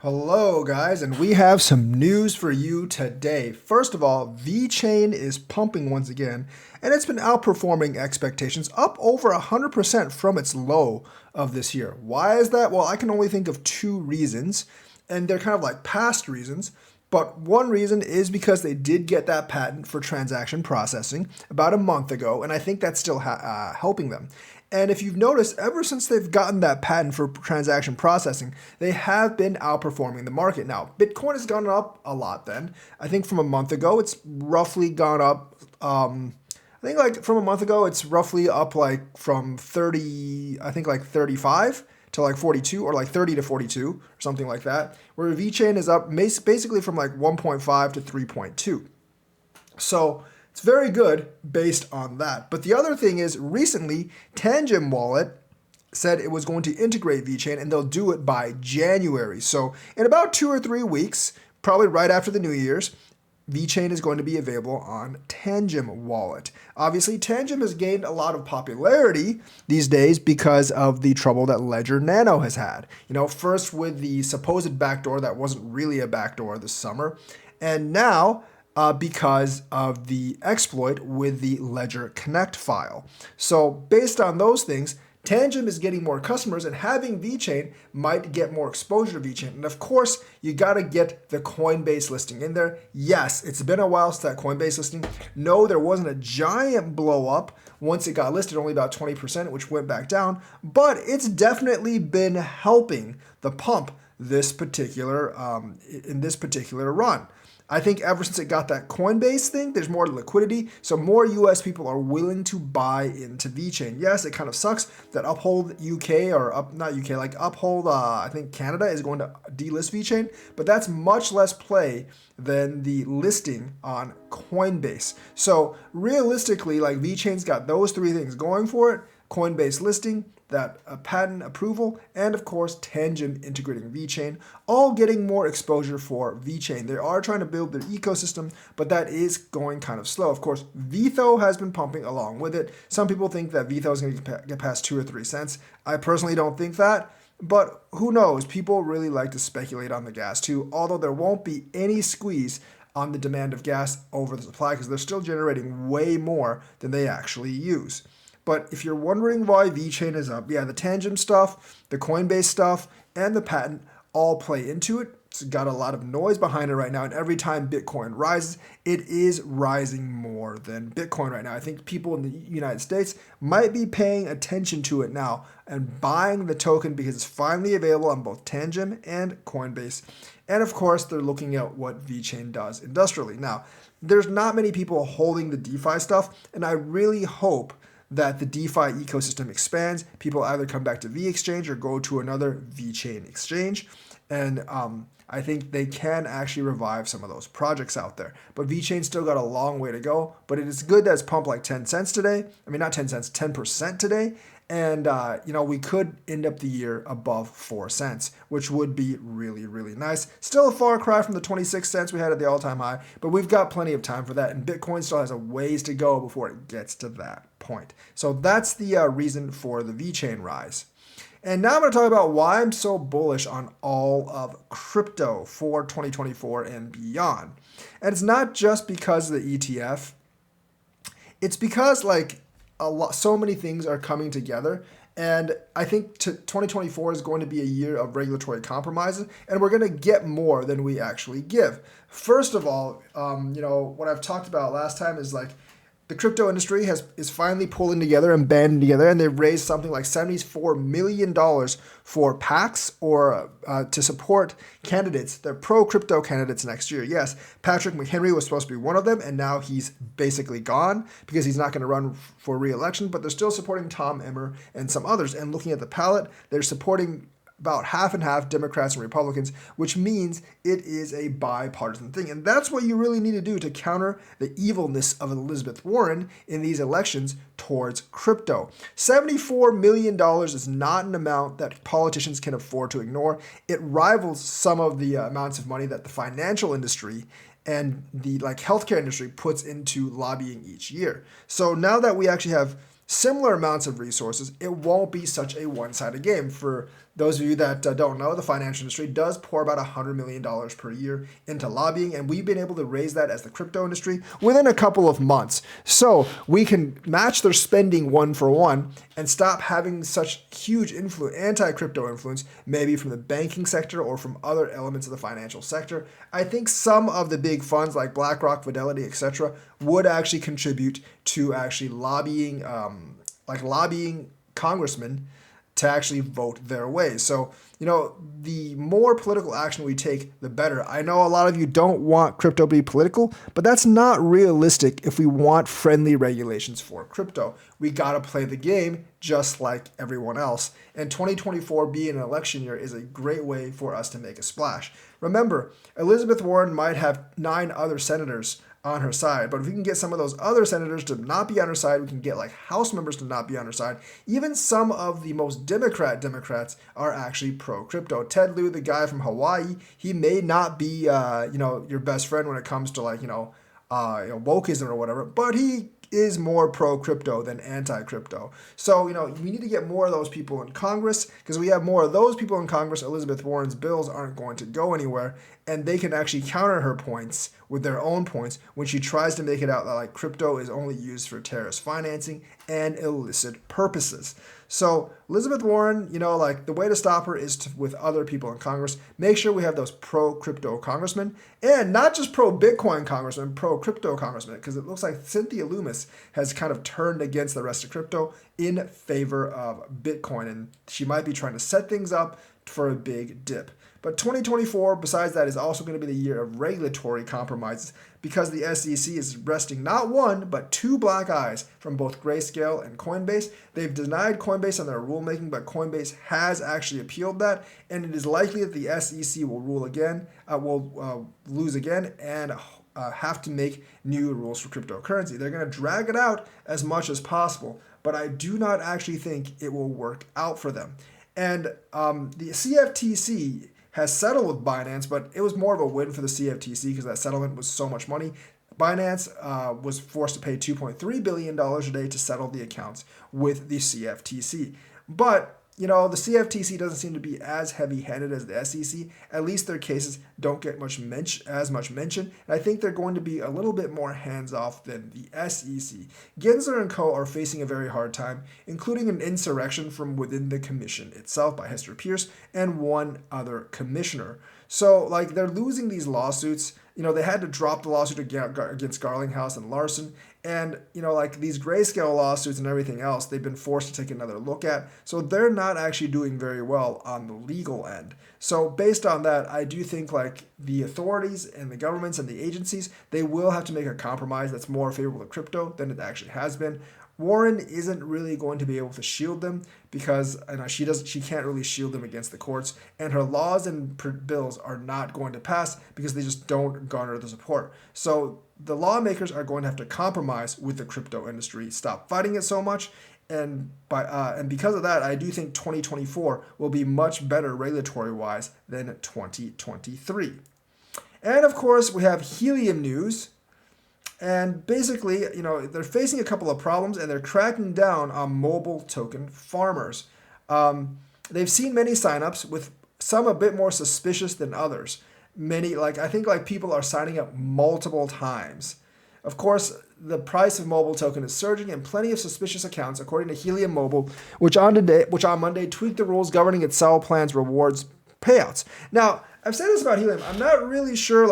Hello, guys, and we have some news for you today. First of all, Vechain is pumping once again, and it's been outperforming expectations, up over 100% from its low of this year. Why is that? Well, I can only think of two reasons, and they're kind of like past reasons. But one reason is because they did get that patent for transaction processing about a month ago, and I think that's still helping them. And if you've noticed, ever since they've gotten that patent for transaction processing, they have been outperforming the market. Now, Bitcoin has gone up a lot then. I think from a month ago, it's roughly gone up. I think like from a month ago, it's roughly up like from 30, I think like 35 to like 42 or like 30 to 42 or something like that. Where VeChain is up basically from like 1.5 to 3.2. So it's very good based on that. But the other thing is recently, Tangem Wallet said it was going to integrate VeChain and they'll do it by January. So in about 2 or 3 weeks, probably right after the New Year's, VeChain is going to be available on Tangem Wallet. Obviously, Tangem has gained a lot of popularity these days because of the trouble that Ledger Nano has had. First with the supposed backdoor that wasn't really a backdoor this summer, and now because of the exploit with the Ledger Connect file. So based on those things, Tangem is getting more customers, and having VeChain might get more exposure to VeChain. And of course, you got to get the Coinbase listing in there. Yes, it's been a while since that Coinbase listing. No, there wasn't a giant blow up once it got listed, only about 20%, which went back down. But it's definitely been helping the pump this particular in this particular run. I think ever since it got that Coinbase thing, there's more liquidity, so more US people are willing to buy into VeChain. Yes, it kind of sucks that Uphold UK or not UK, like Uphold, I think Canada is going to delist VeChain, but that's much less play than the listing on Coinbase. So realistically, like VeChain's got those three things going for it: Coinbase listing, that patent approval, and of course Tangem integrating VeChain, all getting more exposure for VeChain. They are trying to build their ecosystem, but that is going kind of slow. Of course, Vitho has been pumping along with it. Some people think that Vitho is going to get past 2 or 3 cents. I personally don't think that, but who knows? People really like to speculate on the gas too, although there won't be any squeeze on the demand of gas over the supply because they're still generating way more than they actually use. But if you're wondering why VeChain is up, yeah, the Tangem stuff, the Coinbase stuff, and the patent all play into it. It's got a lot of noise behind it right now, and every time Bitcoin rises, it is rising more than Bitcoin right now. I think people in the United States might be paying attention to it now and buying the token because it's finally available on both Tangem and Coinbase. And of course, they're looking at what VeChain does industrially. Now, there's not many people holding the DeFi stuff, and I really hope that the DeFi ecosystem expands. People either come back to VExchange or go to another VeChain exchange. And I think they can actually revive some of those projects out there. But VeChain still got a long way to go. But it is good that it's pumped like 10 cents today. I mean, not 10 cents, 10% today. And, we could end up the year above 4 cents, which would be really, really nice. Still a far cry from the 26 cents we had at the all-time high, but we've got plenty of time for that. And Bitcoin still has a ways to go before it gets to that point. So that's the reason for the VeChain rise. And now I'm going to talk about why I'm so bullish on all of crypto for 2024 and beyond. And it's not just because of the ETF. It's because so many things are coming together, and I think 2024 is going to be a year of regulatory compromises, and we're going to get more than we actually give. First of all, what I've talked about last time is the crypto industry is finally pulling together and banding together, and they've raised something like $74 million for PACs or to support candidates. They're pro-crypto candidates next year. Yes, Patrick McHenry was supposed to be one of them, and now he's basically gone because he's not going to run for re-election, but they're still supporting Tom Emmer and some others. And looking at the ballot, they're supporting about half and half Democrats and Republicans, which means it is a bipartisan thing. And that's what you really need to do to counter the evilness of Elizabeth Warren in these elections towards crypto. $74 million is not an amount that politicians can afford to ignore. It rivals some of the amounts of money that the financial industry and the healthcare industry puts into lobbying each year. So now that we actually have similar amounts of resources, it won't be such a one-sided game. For Those of you that don't know, the financial industry does pour about $100 million per year into lobbying, and we've been able to raise that as the crypto industry within a couple of months. So we can match their spending one for one and stop having such huge anti-crypto influence, maybe from the banking sector or from other elements of the financial sector. I think some of the big funds like BlackRock, Fidelity, etc., would actually contribute to actually lobbying congressmen to actually vote their way. So, the more political action we take, the better. I know a lot of you don't want crypto to be political, but that's not realistic if we want friendly regulations for crypto. We got to play the game just like everyone else. And 2024 being an election year is a great way for us to make a splash. Remember, Elizabeth Warren might have 9 other senators on her side. But if we can get some of those other senators to not be on her side, we can get like House members to not be on her side. Even some of the most Democrats are actually pro-crypto. Ted Lieu, the guy from Hawaii, he may not be, your best friend when it comes to wokeism or whatever, but he is more pro-crypto than anti-crypto. So, we need to get more of those people in Congress, because we have more of those people in Congress, Elizabeth Warren's bills aren't going to go anywhere, and they can actually counter her points with their own points when she tries to make it out that like crypto is only used for terrorist financing and illicit purposes. So Elizabeth Warren, the way to stop her is with other people in Congress. Make sure we have those pro-crypto congressmen, and not just pro-Bitcoin congressmen, pro-crypto congressmen, because it looks like Cynthia Loomis has kind of turned against the rest of crypto in favor of Bitcoin, and she might be trying to set things up for a big dip. But 2024, besides that, is also going to be the year of regulatory compromises, because the SEC is resting not one, but 2 black eyes from both Grayscale and Coinbase. They've denied Coinbase on their rulemaking, but Coinbase has actually appealed that, and it is likely that the SEC will lose again, and have to make new rules for cryptocurrency. They're going to drag it out as much as possible, but I do not actually think it will work out for them. And the CFTC has settled with Binance, but it was more of a win for the CFTC because that settlement was so much money. Binance was forced to pay $2.3 billion a day to settle the accounts with the CFTC. But, the CFTC doesn't seem to be as heavy-handed as the SEC. At least their cases don't get as much mention. And I think they're going to be a little bit more hands-off than the SEC. Gensler and co. are facing a very hard time, including an insurrection from within the commission itself by Hester Pierce and one other commissioner. So, they're losing these lawsuits. They had to drop the lawsuit against Garlinghouse and Larson. And, these Grayscale lawsuits and everything else, they've been forced to take another look at. So they're not actually doing very well on the legal end. So based on that, I do think the authorities and the governments and the agencies, they will have to make a compromise that's more favorable to crypto than it actually has been. Warren isn't really going to be able to shield them because she can't really shield them against the courts, and her laws and bills are not going to pass because they just don't garner the support. So the lawmakers are going to have to compromise with the crypto industry, stop fighting it so much, and because of that, I do think 2024 will be much better regulatory-wise than 2023. And of course, we have helium news. And basically, they're facing a couple of problems, and they're cracking down on mobile token farmers. They've seen many signups, with some a bit more suspicious than others. Many, I think people are signing up multiple times. Of course, the price of mobile token is surging, and plenty of suspicious accounts, according to Helium Mobile, which on Monday tweaked the rules governing its sell plans, rewards, payouts. Now, I've said this about Helium. I'm not really sure,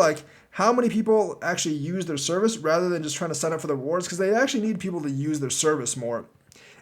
how many people actually use their service rather than just trying to sign up for the rewards, because they actually need people to use their service more.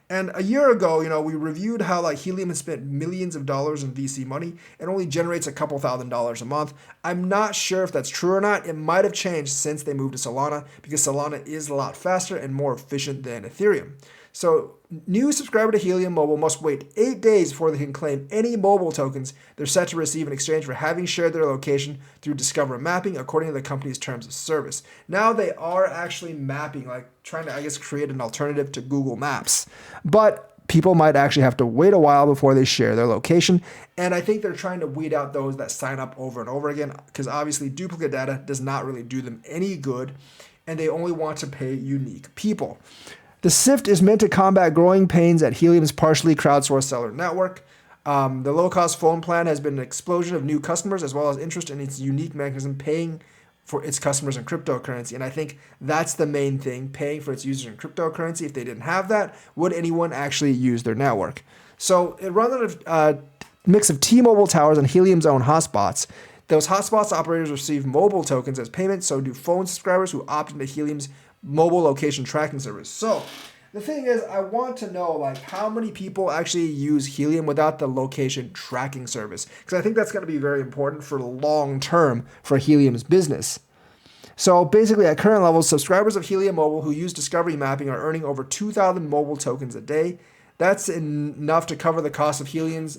And a year ago, we reviewed how Helium has spent millions of dollars in VC money and only generates a couple $1,000s a month. I'm not sure if that's true or not. It might have changed since they moved to Solana, because Solana is a lot faster and more efficient than Ethereum. So new subscriber to Helium Mobile must wait 8 days before they can claim any mobile tokens they're set to receive in exchange for having shared their location through Discover Mapping, according to the company's terms of service. Now they are actually mapping, trying to, create an alternative to Google Maps. But people might actually have to wait a while before they share their location. And I think they're trying to weed out those that sign up over and over again, because obviously duplicate data does not really do them any good, and they only want to pay unique people. The SIFT is meant to combat growing pains at Helium's partially crowdsourced seller network. The low-cost phone plan has been an explosion of new customers as well as interest in its unique mechanism paying for its customers in cryptocurrency. And I think that's the main thing, paying for its users in cryptocurrency. If they didn't have that, would anyone actually use their network? So it runs on a mix of T-Mobile towers and Helium's own hotspots. Those hotspots operators receive mobile tokens as payment, so do phone subscribers who opt into Helium's mobile location tracking service. So the thing is, I want to know like how many people actually use Helium without the location tracking service, because I think that's going to be very important for long term for Helium's business. So basically, at current levels, subscribers of Helium Mobile who use Discovery Mapping are earning over 2,000 mobile tokens a day. That's enough to cover the cost of Helium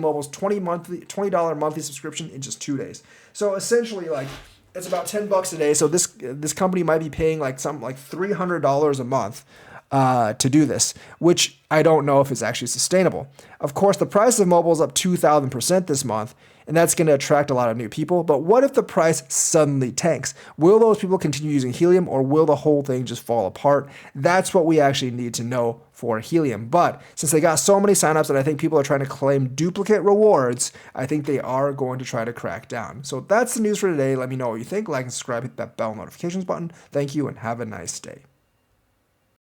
Mobile's $20 monthly subscription in just 2 days. So essentially, like, it's about $10 a day. So this company might be paying like something like $300 a month to do this, which I don't know if it's actually sustainable. Of course, the price of mobile is up 2,000% this month, and that's going to attract a lot of new people. But what if the price suddenly tanks? Will those people continue using Helium, or will the whole thing just fall apart? That's what we actually need to know for Helium. But since they got so many signups and I think people are trying to claim duplicate rewards, I think they are going to try to crack down. So that's the news for today. Let me know what you think. Like and subscribe, hit that bell notifications button. Thank you and have a nice day.